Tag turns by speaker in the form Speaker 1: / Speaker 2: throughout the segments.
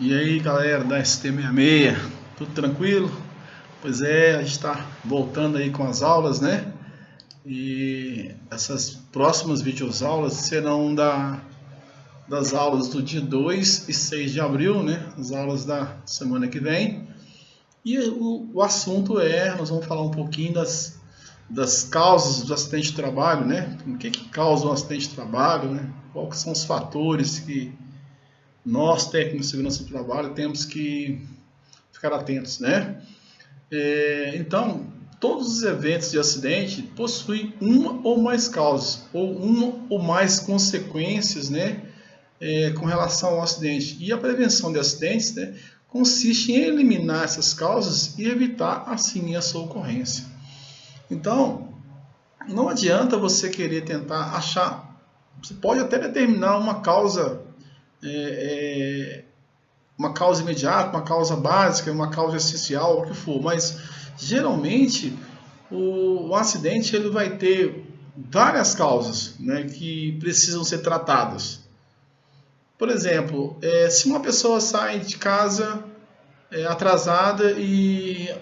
Speaker 1: E aí galera da ST66, tudo tranquilo? Pois é, a gente está voltando aí com as aulas, né? E essas próximas videoaulas serão das aulas do dia 2 e 6 de abril, né? As aulas da semana que vem. E o assunto nós vamos falar um pouquinho das causas do acidente de trabalho, né? O que causa um acidente de trabalho, né? Quais são os fatores que nós, técnicos de segurança do trabalho, temos que ficar atentos, né? Então, todos os eventos de acidente possuem uma ou mais causas, ou uma ou mais consequências, né? Com relação ao acidente. E a prevenção de acidentes, né, consiste em eliminar essas causas e evitar, assim, a sua ocorrência. Então, não adianta você querer tentar achar. Você pode até determinar uma causa imediata, uma causa básica, uma causa essencial, o que for, mas geralmente o acidente ele vai ter várias causas, né, que precisam ser tratadas. Por exemplo, se uma pessoa sai de casa atrasada e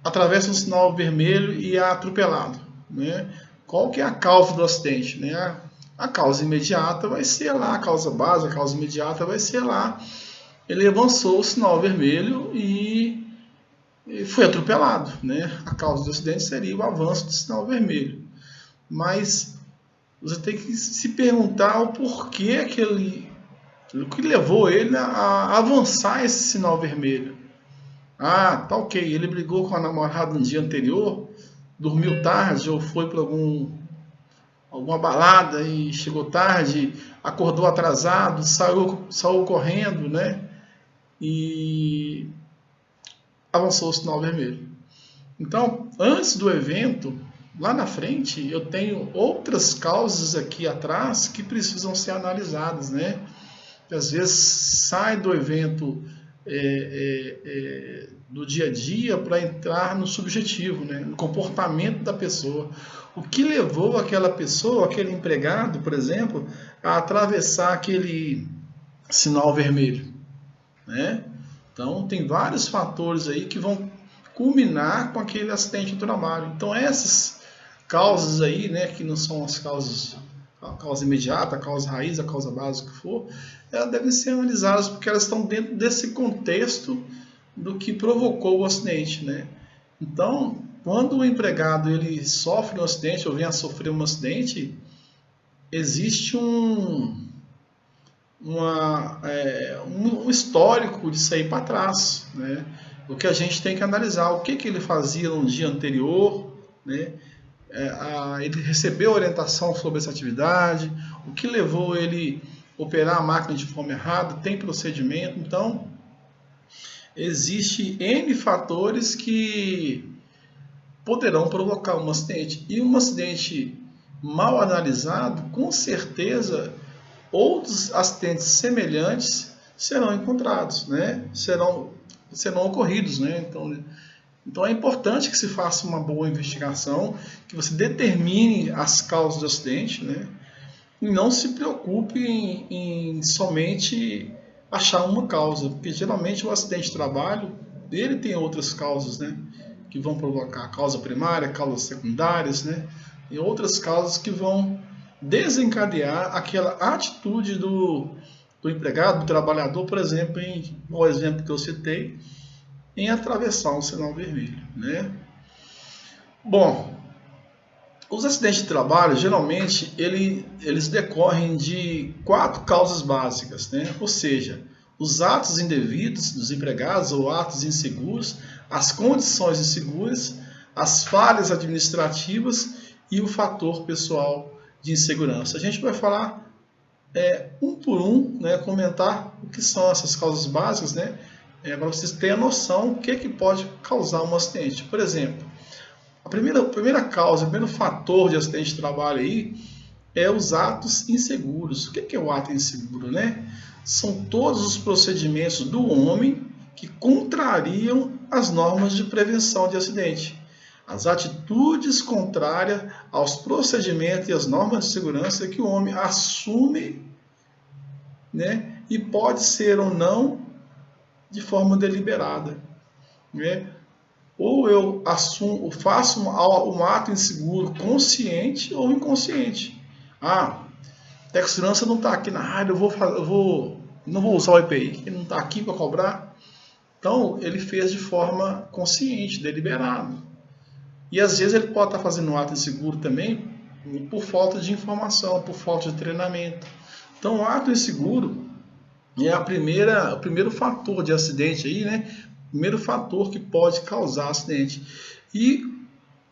Speaker 1: atravessa um sinal vermelho e é atropelado, né? Qual que é a causa do acidente? Né? A causa imediata vai ser lá, a causa básica, a causa imediata vai ser lá. Ele avançou o sinal vermelho e foi atropelado, né? A causa do acidente seria o avanço do sinal vermelho. Mas você tem que se perguntar o porquê o que levou ele a avançar esse sinal vermelho. Ah, tá ok, ele brigou com a namorada no dia anterior, dormiu tarde ou foi para alguma balada e chegou tarde, acordou atrasado, saiu correndo, né? E avançou o sinal vermelho. Então, antes do evento, lá na frente, eu tenho outras causas aqui atrás que precisam ser analisadas, né? Que às vezes sai do evento do dia a dia para entrar no subjetivo, né? No comportamento da pessoa. O que levou aquela pessoa, aquele empregado, por exemplo, a atravessar aquele sinal vermelho, né? Então, tem vários fatores aí que vão culminar com aquele acidente de trabalho. Então, essas causas aí, né, que não são as causas, a causa imediata, a causa raiz, a causa básica que for, elas devem ser analisadas porque elas estão dentro desse contexto do que provocou o acidente, né? Então, quando o empregado ele sofre um acidente ou vem a sofrer um acidente, existe um histórico de sair para trás, né? O que a gente tem que analisar, o que ele fazia no dia anterior, né? Ele recebeu orientação sobre essa atividade, o que levou ele a operar a máquina de forma errada, tem procedimento. Então, existe N fatores que poderão provocar um acidente. E um acidente mal analisado, com certeza, outros acidentes semelhantes serão encontrados, né? Serão ocorridos, né? Então é importante que se faça uma boa investigação, que você determine as causas do acidente, né? E não se preocupe em somente achar uma causa, porque geralmente o acidente de trabalho ele tem outras causas, né? Que vão provocar causa primária, causas secundárias, né? E outras causas que vão desencadear aquela atitude do empregado, do trabalhador, por exemplo, o exemplo que eu citei, em atravessar um sinal vermelho, né? Bom, os acidentes de trabalho, geralmente, eles decorrem de 4 causas básicas, né? Ou seja, os atos indevidos dos empregados ou atos inseguros, as condições inseguras, as falhas administrativas e o fator pessoal de insegurança. A gente vai falar um por um, né, comentar o que são essas causas básicas, né, para vocês terem a noção o que pode causar um acidente. Por exemplo, a primeira causa, o primeiro fator de acidente de trabalho aí é os atos inseguros. O que é o ato inseguro, né? São todos os procedimentos do homem que contrariam as normas de prevenção de acidente. As atitudes contrárias aos procedimentos e às normas de segurança que o homem assume, né? E pode ser ou não de forma deliberada, né? Ou eu faço um ato inseguro consciente ou inconsciente. Ah, a segurança não está aqui na área, não vou usar o EPI, ele não está aqui para cobrar. Então, ele fez de forma consciente, deliberada. E às vezes ele pode estar fazendo um ato inseguro também por falta de informação, por falta de treinamento. Então, o ato inseguro é o primeiro fator de acidente aí, né? Primeiro fator que pode causar acidente. E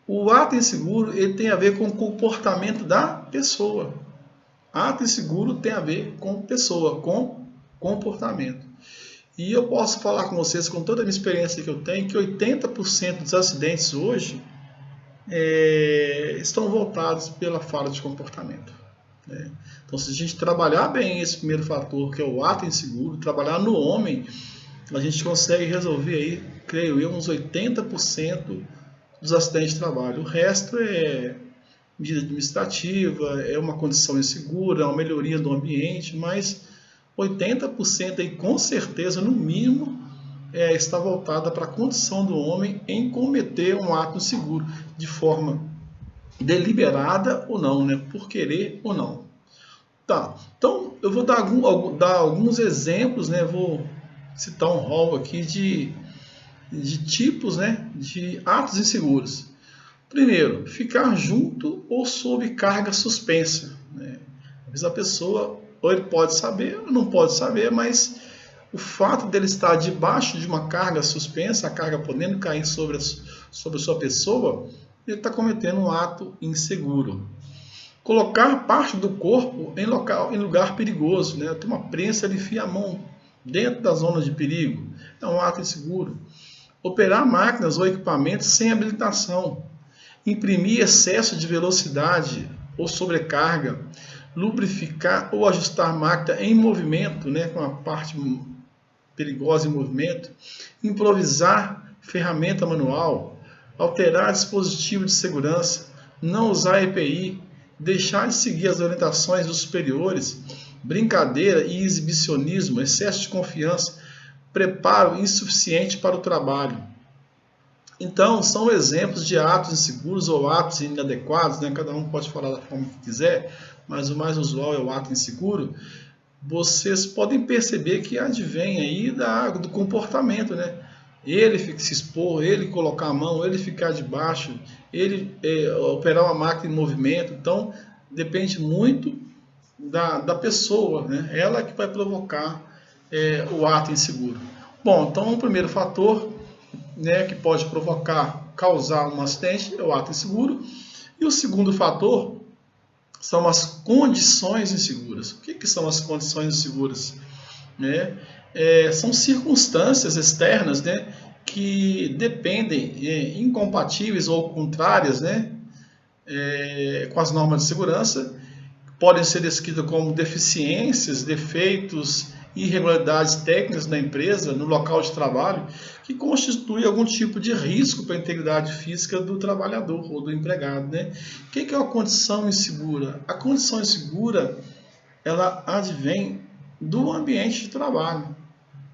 Speaker 1: o ato inseguro, ele tem a ver com o comportamento da pessoa. Ato inseguro tem a ver com pessoa, com comportamento. E eu posso falar com vocês, com toda a minha experiência que eu tenho, que 80% dos acidentes hoje estão voltados pela falta de comportamento. Né? Então, se a gente trabalhar bem esse primeiro fator, que é o ato inseguro, trabalhar no homem, a gente consegue resolver aí, creio eu, uns 80% dos acidentes de trabalho. O resto é medida administrativa, é uma condição insegura, é uma melhoria do ambiente, mas 80% aí, com certeza, no mínimo, está voltada para a condição do homem em cometer um ato inseguro, de forma deliberada ou não, né? Por querer ou não. Tá, então eu vou dar alguns exemplos, né? Vou citar um rol aqui de tipos, né? De atos inseguros. Primeiro, ficar junto ou sob carga suspensa. Né? Às vezes a pessoa, ou ele pode saber ou não pode saber, mas o fato dele estar debaixo de uma carga suspensa, a carga podendo cair sobre a sua pessoa, ele está cometendo um ato inseguro. Colocar parte do corpo em lugar perigoso. Né? Tem uma prensa, ele enfia a mão dentro da zona de perigo. É um ato inseguro. Operar máquinas ou equipamentos sem habilitação. Imprimir excesso de velocidade ou sobrecarga. Lubrificar ou ajustar máquina em movimento, né? Com a parte perigosa em movimento. Improvisar ferramenta manual. Alterar dispositivo de segurança. Não usar EPI. Deixar de seguir as orientações dos superiores, brincadeira e exibicionismo, excesso de confiança, preparo insuficiente para o trabalho. Então, são exemplos de atos inseguros ou atos inadequados, né? Cada um pode falar da forma que quiser, mas o mais usual é o ato inseguro. Vocês podem perceber que advém aí do comportamento, né? Ele se expor, ele colocar a mão, ele ficar debaixo, ele operar uma máquina em movimento. Então, depende muito da pessoa, né? Ela que vai provocar o ato inseguro. Bom, então o primeiro fator, né, que pode causar um acidente é o ato inseguro. E o segundo fator são as condições inseguras. O que são as condições inseguras? Né? São circunstâncias externas, né, que dependem, incompatíveis ou contrárias, né, com as normas de segurança, podem ser descritas como deficiências, defeitos, irregularidades técnicas da empresa, no local de trabalho, que constitui algum tipo de risco para a integridade física do trabalhador ou do empregado. Né? O que é uma condição insegura? A condição insegura, ela advém do ambiente de trabalho.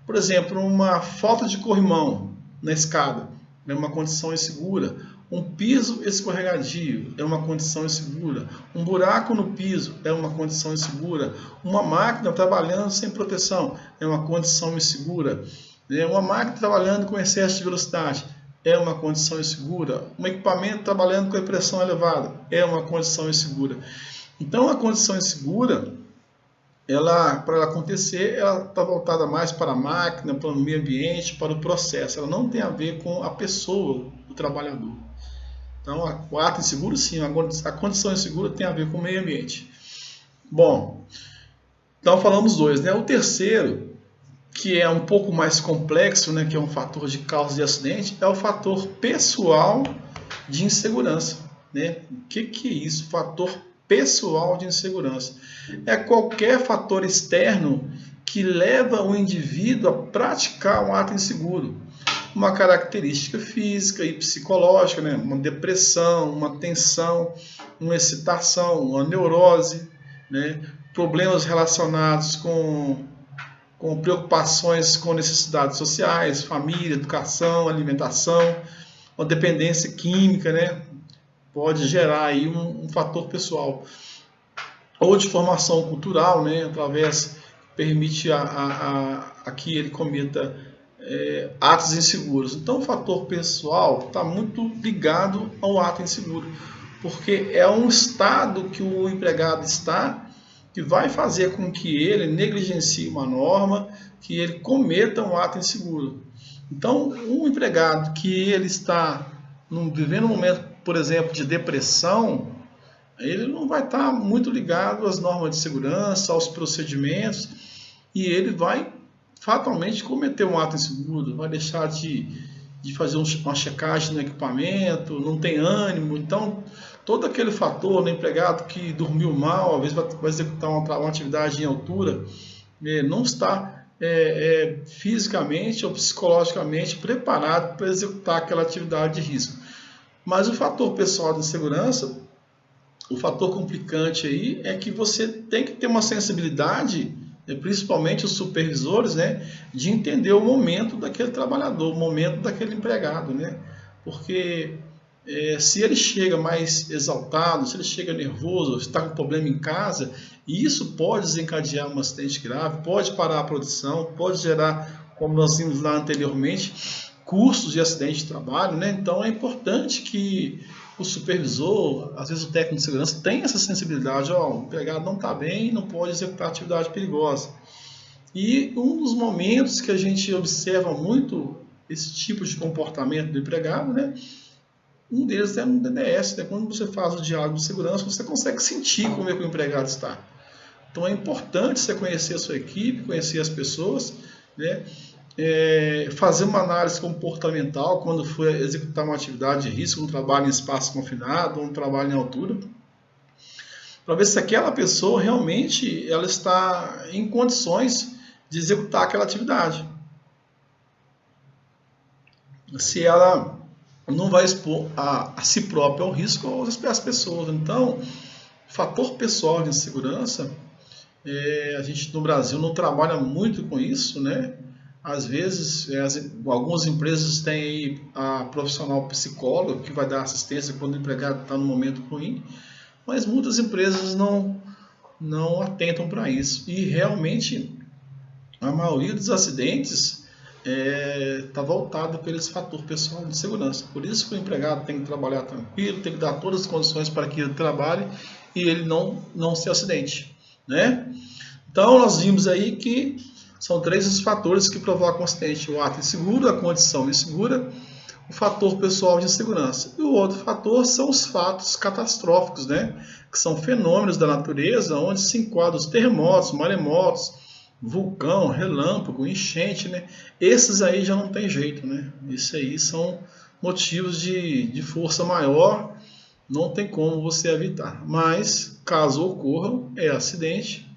Speaker 1: Por exemplo, uma falta de corrimão na escada é uma condição insegura. Um piso escorregadio é uma condição insegura. Um buraco no piso é uma condição insegura. Uma máquina trabalhando sem proteção é uma condição insegura. Uma máquina trabalhando com excesso de velocidade é uma condição insegura. Um equipamento trabalhando com pressão elevada é uma condição insegura. Então, a condição insegura, para ela acontecer, ela está voltada mais para a máquina, para o meio ambiente, para o processo. Ela não tem a ver com a pessoa, o trabalhador. Então, o ato inseguro, sim, a condição insegura tem a ver com o meio ambiente. Bom, então falamos dois, né? O terceiro, que é um pouco mais complexo, né, que é um fator de causa de acidente, é o fator pessoal de insegurança. Né? O que é isso? Fator pessoal de insegurança. É qualquer fator externo que leva o indivíduo a praticar um ato inseguro. Uma característica física e psicológica, né? Uma depressão, uma tensão, uma excitação, uma neurose, né? Problemas relacionados com com preocupações com necessidades sociais, família, educação, alimentação, uma dependência química, né? Pode gerar aí um fator pessoal. Ou de formação cultural, né? Através, permite a que ele cometa atos inseguros. Então, o fator pessoal está muito ligado ao ato inseguro, porque é um estado que o empregado está que vai fazer com que ele negligencie uma norma, que ele cometa um ato inseguro. Então, um empregado que ele está vivendo um momento, por exemplo, de depressão, ele não vai estar muito ligado às normas de segurança, aos procedimentos, e ele vai fatalmente cometer um ato inseguro, vai deixar de fazer uma checagem no equipamento, não tem ânimo. Então, todo aquele fator, né, empregado que dormiu mal, às vezes vai executar uma atividade em altura, não está fisicamente ou psicologicamente preparado para executar aquela atividade de risco. Mas o fator pessoal de segurança, o fator complicante aí é que você tem que ter uma sensibilidade, principalmente os supervisores, né, de entender o momento daquele trabalhador, o momento daquele empregado, né? Porque se ele chega mais exaltado, se ele chega nervoso, se está com problema em casa, isso pode desencadear um acidente grave, pode parar a produção, pode gerar, como nós vimos lá anteriormente, custos de acidente de trabalho, né? Então é importante que o supervisor, às vezes o técnico de segurança, tenha essa sensibilidade. O empregado não está bem, não pode executar atividade perigosa. E um dos momentos que a gente observa muito esse tipo de comportamento do empregado, né? Um deles é no DDS, né? Quando você faz o diálogo de segurança, você consegue sentir como é que o empregado está. Então é importante você conhecer a sua equipe, conhecer as pessoas, né? Fazer uma análise comportamental quando for executar uma atividade de risco, um trabalho em espaço confinado, um trabalho em altura, para ver se aquela pessoa realmente ela está em condições de executar aquela atividade. Se ela não vai expor a si própria ao risco ou às pessoas. Então, fator pessoal de segurança, a gente no Brasil não trabalha muito com isso, né? Às vezes, algumas empresas têm aí a profissional psicólogo que vai dar assistência quando o empregado está no momento ruim, mas muitas empresas não atentam para isso. E realmente, a maioria dos acidentes está voltada para esse fator pessoal de segurança. Por isso que o empregado tem que trabalhar tranquilo, tem que dar todas as condições para que ele trabalhe e ele não se acidente, né? Então, nós vimos aí que são 3 os fatores que provocam o acidente: o ato inseguro, a condição insegura, o fator pessoal de insegurança. E o outro fator são os fatos catastróficos, né? Que são fenômenos da natureza onde se enquadram os terremotos, maremotos, vulcão, relâmpago, enchente, né? Esses aí já não tem jeito, né? Isso aí são motivos de força maior, não tem como você evitar. Mas, caso ocorra, é acidente,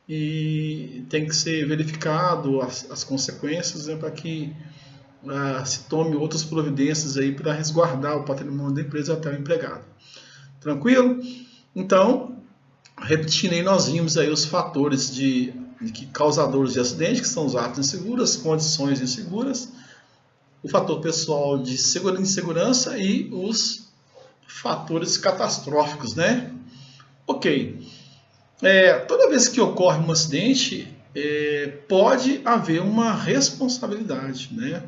Speaker 1: e tem que ser verificado as consequências, né, para que se tome outras providências aí para resguardar o patrimônio da empresa até o empregado. Tranquilo? Então, repetindo aí, nós vimos aí os fatores causadores de acidente, que são os atos inseguros, condições inseguras, o fator pessoal de insegurança e os fatores catastróficos, né? Ok. Toda vez que ocorre um acidente, pode haver uma responsabilidade, né?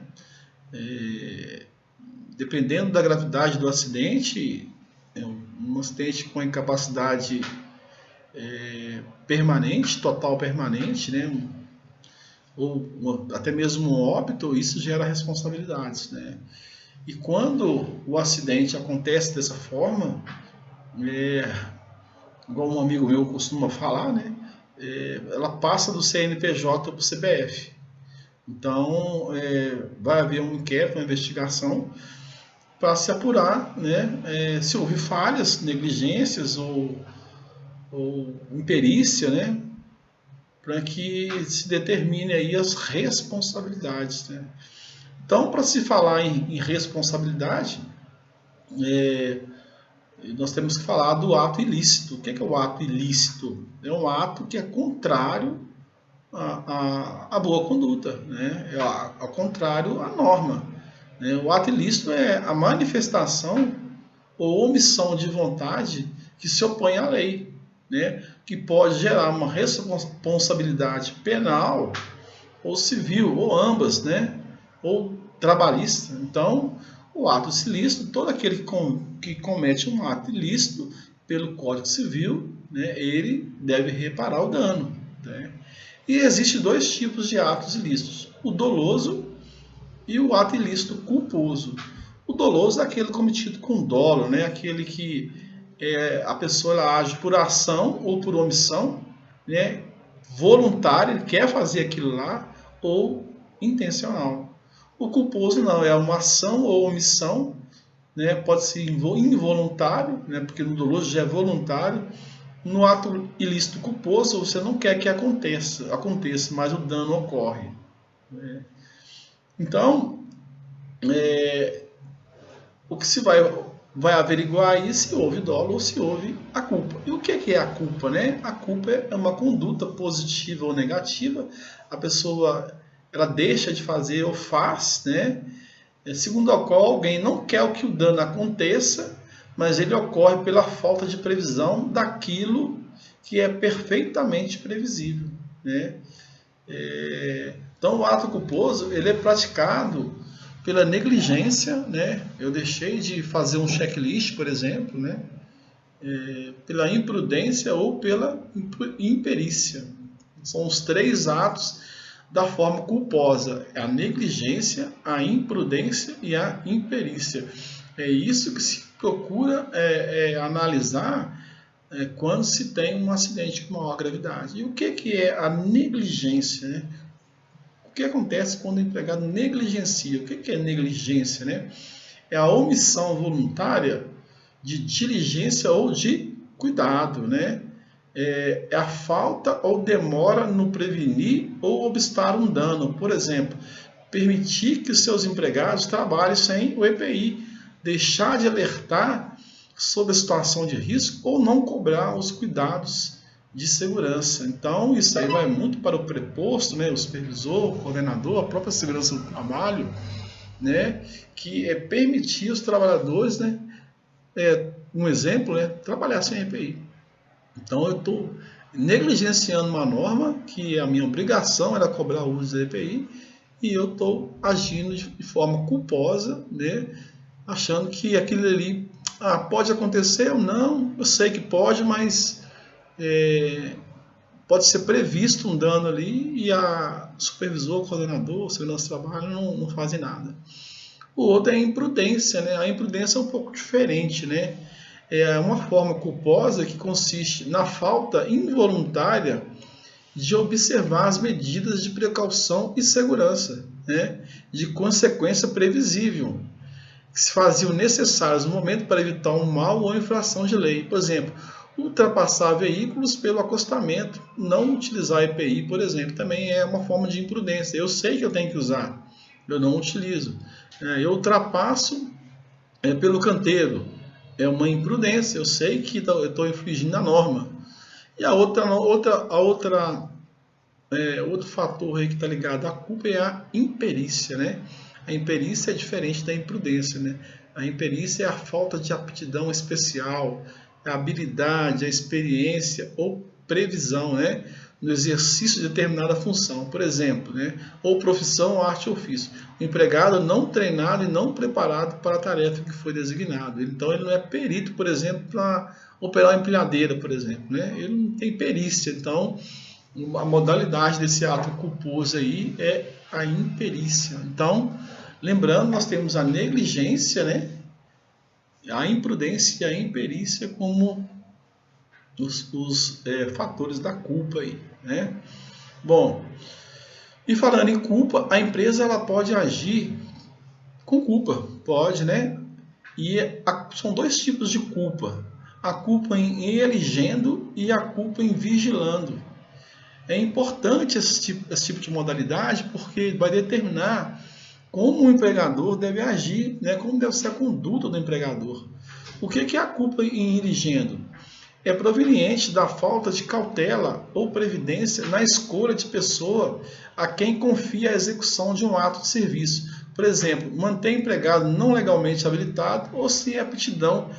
Speaker 1: Dependendo da gravidade do acidente, um acidente com incapacidade permanente, total permanente, né? Ou até mesmo um óbito, isso gera responsabilidades, né? E quando o acidente acontece dessa forma, igual um amigo meu costuma falar, né? Ela passa do CNPJ para o CPF. Então, vai haver um inquérito, uma investigação, para se apurar, né, se houve falhas, negligências ou imperícia, né, para que se determine aí as responsabilidades, né? Então, para se falar em responsabilidade, nós temos que falar do ato ilícito. O que é o ato ilícito? É um ato que é contrário a boa conduta, né? Ao contrário, a norma. Né? O ato ilícito é a manifestação ou omissão de vontade que se opõe à lei, né? Que pode gerar uma responsabilidade penal ou civil, ou ambas, né? Ou trabalhista. Então, o ato ilícito, todo aquele que comete um ato ilícito pelo Código Civil, né? Ele deve reparar o dano, né? E existem dois tipos de atos ilícitos: o doloso e o ato ilícito culposo. O doloso é aquele cometido com dolo, né? Aquele que a pessoa ela age por ação ou por omissão, né? Voluntário, ele quer fazer aquilo lá, ou intencional. O culposo não, é uma ação ou omissão, né? Pode ser involuntário, né? Porque no doloso já é voluntário. No ato ilícito culposo, você não quer que aconteça, mas o dano ocorre. Né? Então, o que se vai averiguar aí se houve dolo ou se houve a culpa. E o que é a culpa, né? A culpa é uma conduta positiva ou negativa. A pessoa ela deixa de fazer ou faz, né? Segundo a qual alguém não quer que o dano aconteça, mas ele ocorre pela falta de previsão daquilo que é perfeitamente previsível, né? Então o ato culposo ele é praticado pela negligência, né? Eu deixei de fazer um checklist, por exemplo, né? Pela imprudência ou pela imperícia. São os três atos da forma culposa: a negligência, a imprudência e a imperícia. É isso que se procura analisar quando se tem um acidente com maior gravidade. E o que é a negligência, né? O que acontece quando o empregado negligencia? O que é negligência, né? É a omissão voluntária de diligência ou de cuidado, né? É a falta ou demora no prevenir ou obstar um dano. Por exemplo, permitir que os seus empregados trabalhem sem o EPI, deixar de alertar sobre a situação de risco ou não cobrar os cuidados de segurança. Então, isso aí vai muito para o preposto, né, o supervisor, o coordenador, a própria segurança do trabalho, né, que é permitir os trabalhadores, né, um exemplo, né, trabalhar sem EPI. Então, eu estou negligenciando uma norma que a minha obrigação era cobrar o uso da EPI e eu estou agindo de forma culposa, né, achando que aquilo ali pode acontecer ou não. Eu sei que pode, mas pode ser previsto um dano ali e a supervisor, coordenador, o segurança do trabalho não fazem nada. O outro é a imprudência, né? A imprudência é um pouco diferente, né? É uma forma culposa que consiste na falta involuntária de observar as medidas de precaução e segurança, né? De consequência previsível, que se faziam necessários no momento para evitar um mal ou infração de lei. Por exemplo, ultrapassar veículos pelo acostamento, não utilizar EPI, por exemplo, também é uma forma de imprudência. Eu sei que eu tenho que usar, eu não utilizo. Eu ultrapasso pelo canteiro, é uma imprudência, eu sei que eu estou infringindo a norma. E outro fator aí que está ligado à culpa é a imperícia, né? A imperícia é diferente da imprudência, né? A imperícia é a falta de aptidão especial, a habilidade, a experiência ou previsão, né? No exercício de determinada função, por exemplo, né? Ou profissão, arte ou ofício. O empregado não treinado e não preparado para a tarefa que foi designado. Então, ele não é perito, por exemplo, para operar uma empilhadeira, por exemplo, né? Ele não tem perícia. Então, a modalidade desse ato culposo aí é a imperícia. Então, lembrando, nós temos a negligência, né? A imprudência e a imperícia como os fatores da culpa aí, né? Bom, e falando em culpa, a empresa ela pode agir com culpa, pode, né? E são dois tipos de culpa: a culpa em elegendo e a culpa em vigilando. É importante esse tipo de modalidade porque vai determinar como o empregador deve agir, né? Como deve ser a conduta do empregador. O que é a culpa em elegendo? é proveniente da falta de cautela ou previdência na escolha de pessoa a quem confia a execução de um ato de serviço. Por exemplo, manter empregado não legalmente habilitado ou sem aptidão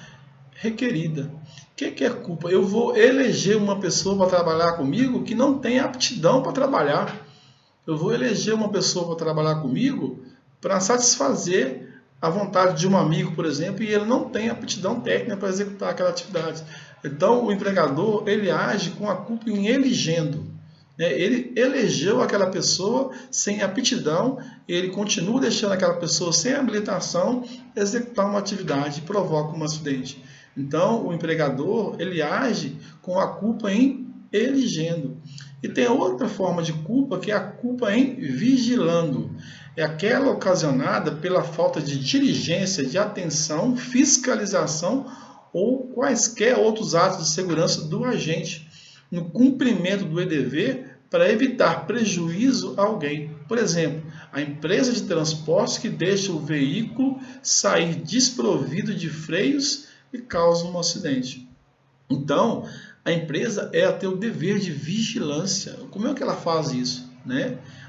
Speaker 1: requerida. O que é culpa? Eu vou eleger uma pessoa para trabalhar comigo que não tem aptidão para trabalhar. Eu vou eleger uma pessoa para trabalhar comigo para satisfazer a vontade de um amigo, por exemplo, e ele não tem aptidão técnica para executar aquela atividade. Então, o empregador, ele age com a culpa em elegendo. Ele elegeu aquela pessoa sem aptidão, ele continua deixando aquela pessoa sem habilitação executar uma atividade e provoca um acidente. Então, o empregador, ele age com a culpa em elegendo. E tem outra forma de culpa, que é a culpa em vigilando. É aquela ocasionada pela falta de diligência, de atenção, fiscalização ou quaisquer outros atos de segurança do agente no cumprimento do dever para evitar prejuízo a alguém. Por exemplo, a empresa de transporte que deixa o veículo sair desprovido de freios e causa um acidente. Então, a empresa tem o dever de vigilância. Como é que ela faz isso?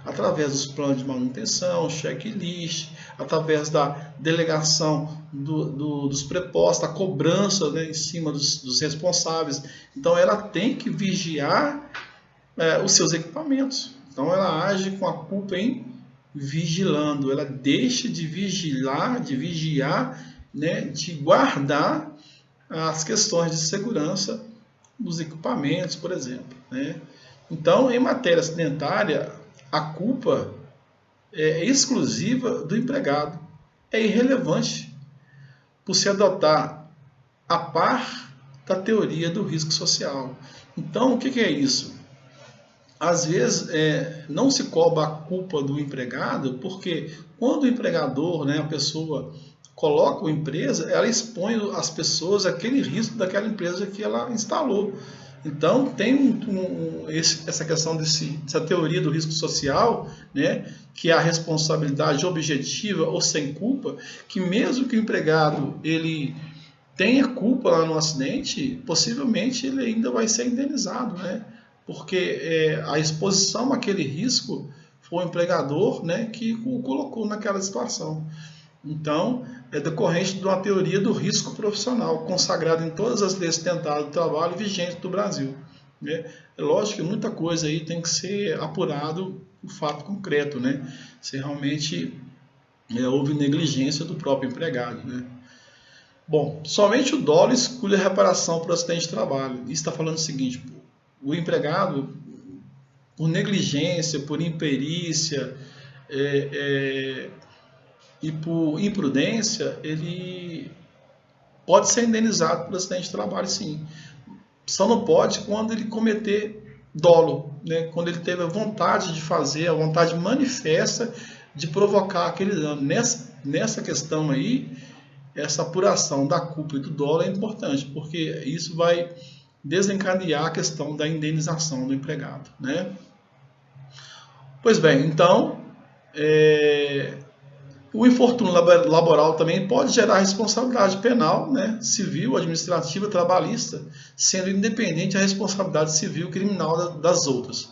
Speaker 1: Através dos planos de manutenção, checklist, através da delegação dos prepostos, da cobrança em cima dos responsáveis. Então, ela tem que vigiar os seus equipamentos. Então, ela age com a culpa em vigilando. Ela deixa de vigiar, de guardar as questões de segurança dos equipamentos, por exemplo. Então, em matéria acidentária, a culpa é exclusiva do empregado. É irrelevante por se adotar a par da teoria do risco social. Então, o que é isso? Às vezes, não se cobra a culpa do empregado, porque quando o empregador, a pessoa coloca a empresa, ela expõe as pessoas àquele risco daquela empresa que ela instalou. Então, tem essa questão dessa teoria do risco social, que é a responsabilidade objetiva ou sem culpa, que mesmo que o empregado ele tenha culpa lá no acidente, possivelmente ele ainda vai ser indenizado, porque a exposição àquele risco foi o empregador que o colocou naquela situação. Então, é decorrente de uma teoria do risco profissional, consagrada em todas as leis tentadas do trabalho vigentes do Brasil. É lógico que muita coisa aí tem que ser apurado o fato concreto, se realmente houve negligência do próprio empregado. Bom, somente o dolo exclui a reparação por acidente de trabalho. Isso está falando o seguinte: o empregado, por negligência, por imperícia, e por imprudência, ele pode ser indenizado por acidente de trabalho, sim. Só não pode quando ele cometer dolo, quando ele teve a vontade de fazer, a vontade manifesta de provocar aquele dano. Nessa questão aí, essa apuração da culpa e do dolo é importante, porque isso vai desencadear a questão da indenização do empregado. Pois bem, então, o infortúnio laboral também pode gerar responsabilidade penal, civil, administrativa, trabalhista, sendo independente a responsabilidade civil e criminal das outras.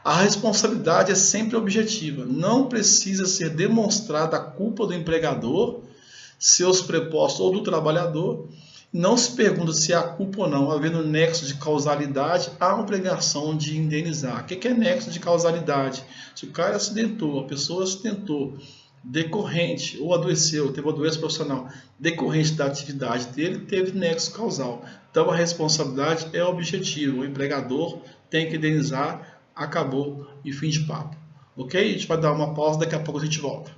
Speaker 1: A responsabilidade é sempre objetiva, não precisa ser demonstrada a culpa do empregador, seus prepostos ou do trabalhador. Não se pergunta se há culpa ou não, havendo nexo de causalidade, há obrigação de indenizar. O que é nexo de causalidade? Se o cara acidentou, a pessoa acidentou, decorrente, ou adoeceu, teve uma doença profissional, decorrente da atividade dele, teve nexo causal. Então a responsabilidade é objetiva, o empregador tem que indenizar, acabou e fim de papo. Ok? A gente vai dar uma pausa, daqui a pouco a gente volta.